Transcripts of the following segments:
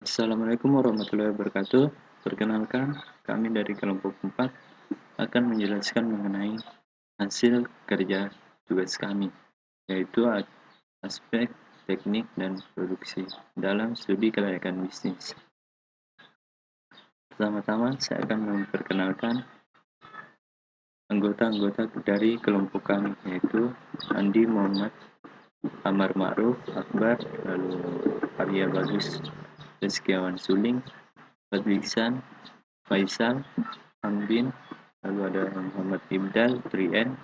Assalamualaikum warahmatullahi wabarakatuh. Perkenalkan, kami dari kelompok 4 akan menjelaskan mengenai hasil kerja tugas kami, yaitu aspek teknik dan produksi dalam studi kelayakan bisnis. Pertama-tama, saya akan memperkenalkan anggota-anggota dari kelompok kami, yaitu Andi Muhammad, Amar Ma'ruf, Akbar, lalu Arya Bagus, Rizkiawan Suling, Fadlisan, Faisal, Ambin, lalu ada Muhammad Ibdal, Trien,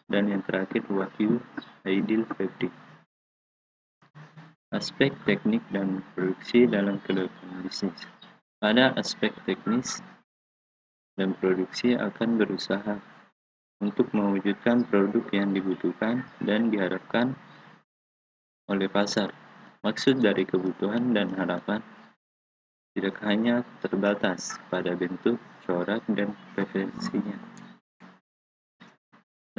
dan yang terakhir Wahyu Aidil Febri. Aspek teknik dan produksi dalam kelayakan bisnis. Pada aspek teknis dan produksi akan berusaha untuk mewujudkan produk yang dibutuhkan dan diharapkan oleh pasar. Maksud dari kebutuhan dan harapan tidak hanya terbatas pada bentuk, corak, dan preferensinya.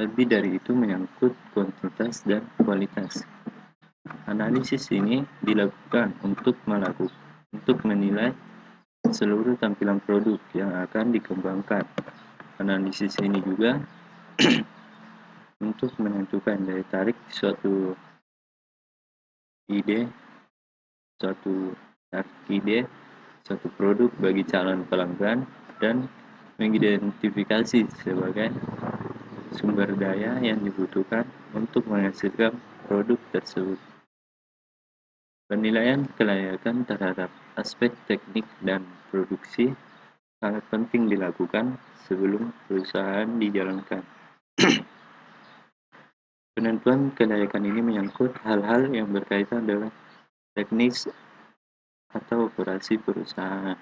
Lebih dari itu menyangkut kuantitas dan kualitas. Analisis ini dilakukan untuk menilai seluruh tampilan produk yang akan dikembangkan. Analisis ini juga untuk menentukan daya tarik suatu ide, suatu produk bagi calon pelanggan, dan mengidentifikasi sebagai sumber daya yang dibutuhkan untuk menghasilkan produk tersebut. Penilaian kelayakan terhadap aspek teknik dan produksi sangat penting dilakukan sebelum perusahaan dijalankan. Penentuan kelayakan ini menyangkut hal-hal yang berkaitan dengan teknis atau operasi perusahaan,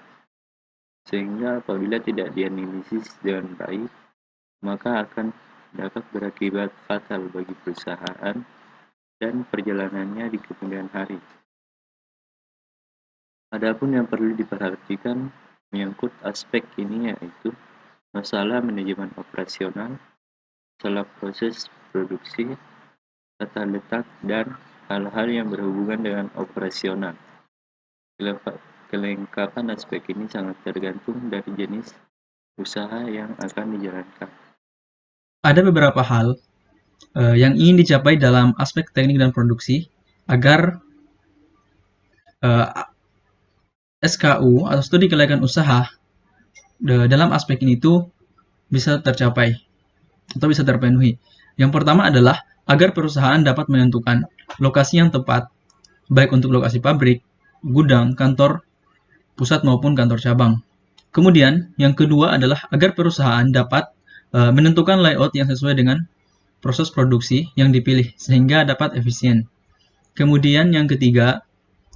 sehingga apabila tidak dianalisis dengan baik, maka akan dapat berakibat fatal bagi perusahaan dan perjalanannya di kemudian hari. Adapun yang perlu diperhatikan menyangkut aspek ini yaitu masalah manajemen operasional, masalah proses produksi, tata letak, dan hal-hal yang berhubungan dengan operasional. Kelengkapan aspek ini sangat tergantung dari jenis usaha yang akan dijalankan. Ada beberapa hal yang ingin dicapai dalam aspek teknik dan produksi agar SKU atau studi kelayakan usaha dalam aspek ini itu bisa tercapai atau bisa terpenuhi. Yang pertama adalah agar perusahaan dapat menentukan lokasi yang tepat, baik untuk lokasi pabrik, gudang, kantor pusat maupun kantor cabang. Kemudian, yang kedua adalah agar perusahaan dapat menentukan layout yang sesuai dengan proses produksi yang dipilih sehingga dapat efisien. Kemudian yang ketiga,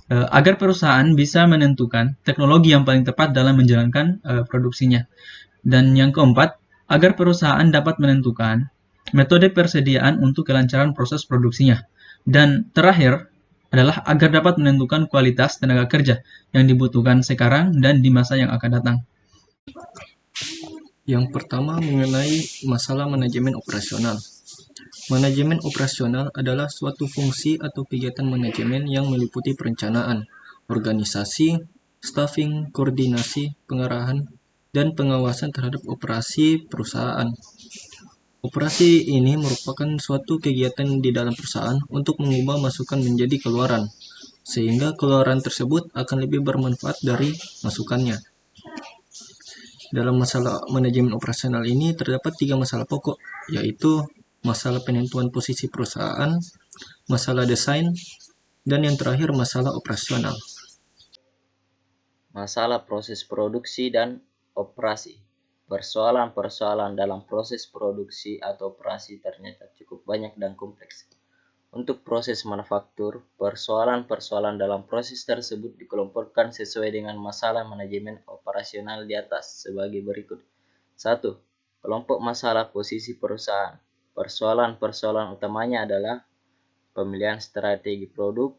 agar perusahaan bisa menentukan teknologi yang paling tepat dalam menjalankan produksinya. Dan yang keempat, agar perusahaan dapat menentukan metode persediaan untuk kelancaran proses produksinya. Dan terakhir adalah agar dapat menentukan kualitas tenaga kerja yang dibutuhkan sekarang dan di masa yang akan datang. Yang pertama mengenai masalah manajemen operasional. Manajemen operasional adalah suatu fungsi atau kegiatan manajemen yang meliputi perencanaan, organisasi, staffing, koordinasi, pengarahan, dan pengawasan terhadap operasi perusahaan. Operasi ini merupakan suatu kegiatan di dalam perusahaan untuk mengubah masukan menjadi keluaran, sehingga keluaran tersebut akan lebih bermanfaat dari masukannya. Dalam masalah manajemen operasional ini terdapat 3 masalah pokok, yaitu masalah penentuan posisi perusahaan, masalah desain, dan yang terakhir masalah operasional. Masalah proses produksi dan operasi. Persoalan-persoalan dalam proses produksi atau operasi ternyata cukup banyak dan kompleks. Untuk proses manufaktur, persoalan-persoalan dalam proses tersebut dikelompokkan sesuai dengan masalah manajemen operasional di atas sebagai berikut. 1. Kelompok masalah posisi perusahaan. Persoalan-persoalan utamanya adalah pemilihan strategi produk,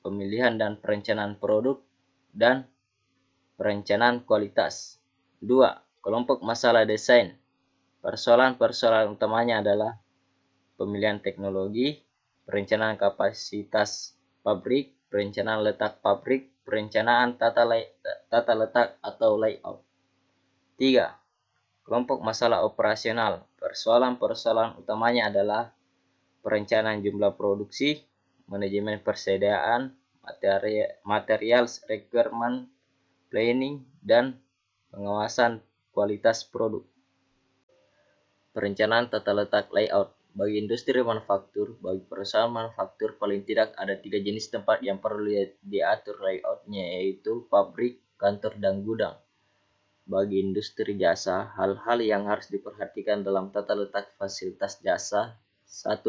pemilihan dan perencanaan produk, dan perencanaan kualitas. 2. Kelompok masalah desain. Persoalan-persoalan utamanya adalah pemilihan teknologi, perencanaan kapasitas pabrik, perencanaan letak pabrik, perencanaan tata letak atau layout. 3. Kelompok masalah operasional. Persoalan-persoalan utamanya adalah perencanaan jumlah produksi, manajemen persediaan, materials requirement planning, dan pengawasan kualitas produk. Perencanaan tata letak layout. Bagi industri manufaktur, bagi perusahaan manufaktur paling tidak ada 3 jenis tempat yang perlu diatur layoutnya, yaitu pabrik, kantor, dan gudang. Bagi industri jasa, hal-hal yang harus diperhatikan dalam tata letak fasilitas jasa: 1.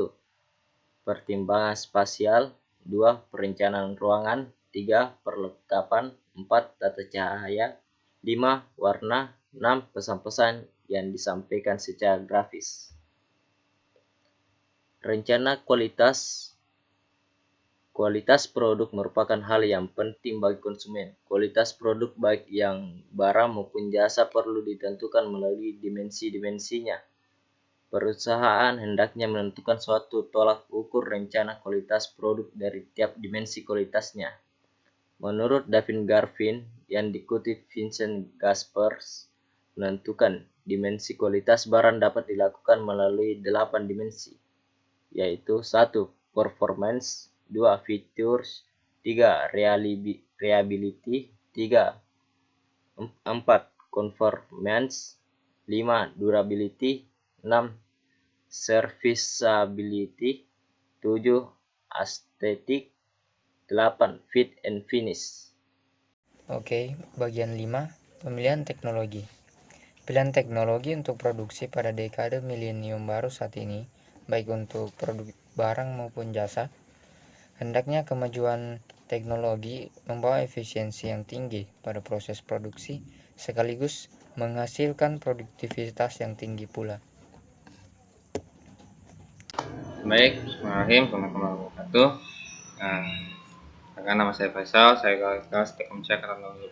Pertimbangan spasial, 2. Perencanaan ruangan, 3. Perlengkapan, 4. Tata cahaya, 5. Warna, 6. Pesan-pesan yang disampaikan secara grafis. Rencana kualitas produk merupakan hal yang penting bagi konsumen. Kualitas produk baik yang barang maupun jasa perlu ditentukan melalui dimensi-dimensinya. Perusahaan hendaknya menentukan suatu tolak ukur rencana kualitas produk dari tiap dimensi kualitasnya. Menurut David Garvin yang dikutip Vincent Gaspers, menentukan dimensi kualitas barang dapat dilakukan melalui 8 dimensi, yaitu 1. Performance, 2. Features, 3. Reliability, 4. Conformance, 5. Durability, 6. Serviceability, 7. Aesthetic, 8. Fit and finish. Oke, bagian 5, pemilihan teknologi. Pilihan teknologi untuk produksi pada dekade milenium baru saat ini, baik untuk produk barang maupun jasa, hendaknya kemajuan teknologi membawa efisiensi yang tinggi pada proses produksi, sekaligus menghasilkan produktivitas yang tinggi pula. Baik, Bismillahirrahmanirrahim. Assalamualaikum warahmatullahi wabarakatuh. Nama saya Faisal, saya kelas Teknik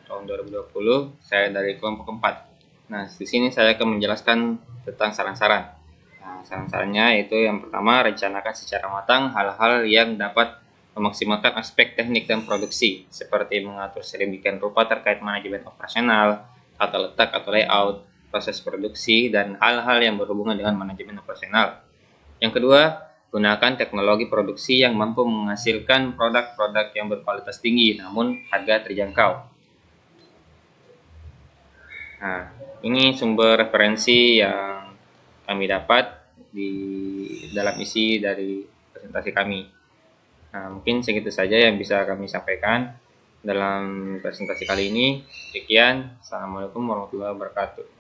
tahun 2020. Saya dari kelompok 4. Nah, di sini saya akan menjelaskan tentang saran-saran. Nah, saran-sarannya yaitu yang pertama, rencanakan secara matang hal-hal yang dapat memaksimalkan aspek teknik dan produksi, seperti mengatur sedemikian rupa terkait manajemen operasional, tata letak atau layout, proses produksi, dan hal-hal yang berhubungan dengan manajemen operasional. Yang kedua, gunakan teknologi produksi yang mampu menghasilkan produk-produk yang berkualitas tinggi namun harga terjangkau. Nah, ini sumber referensi yang kami dapat di dalam isi dari presentasi kami. Nah, mungkin segitu saja yang bisa kami sampaikan dalam presentasi kali ini. Sekian, Assalamualaikum warahmatullahi wabarakatuh.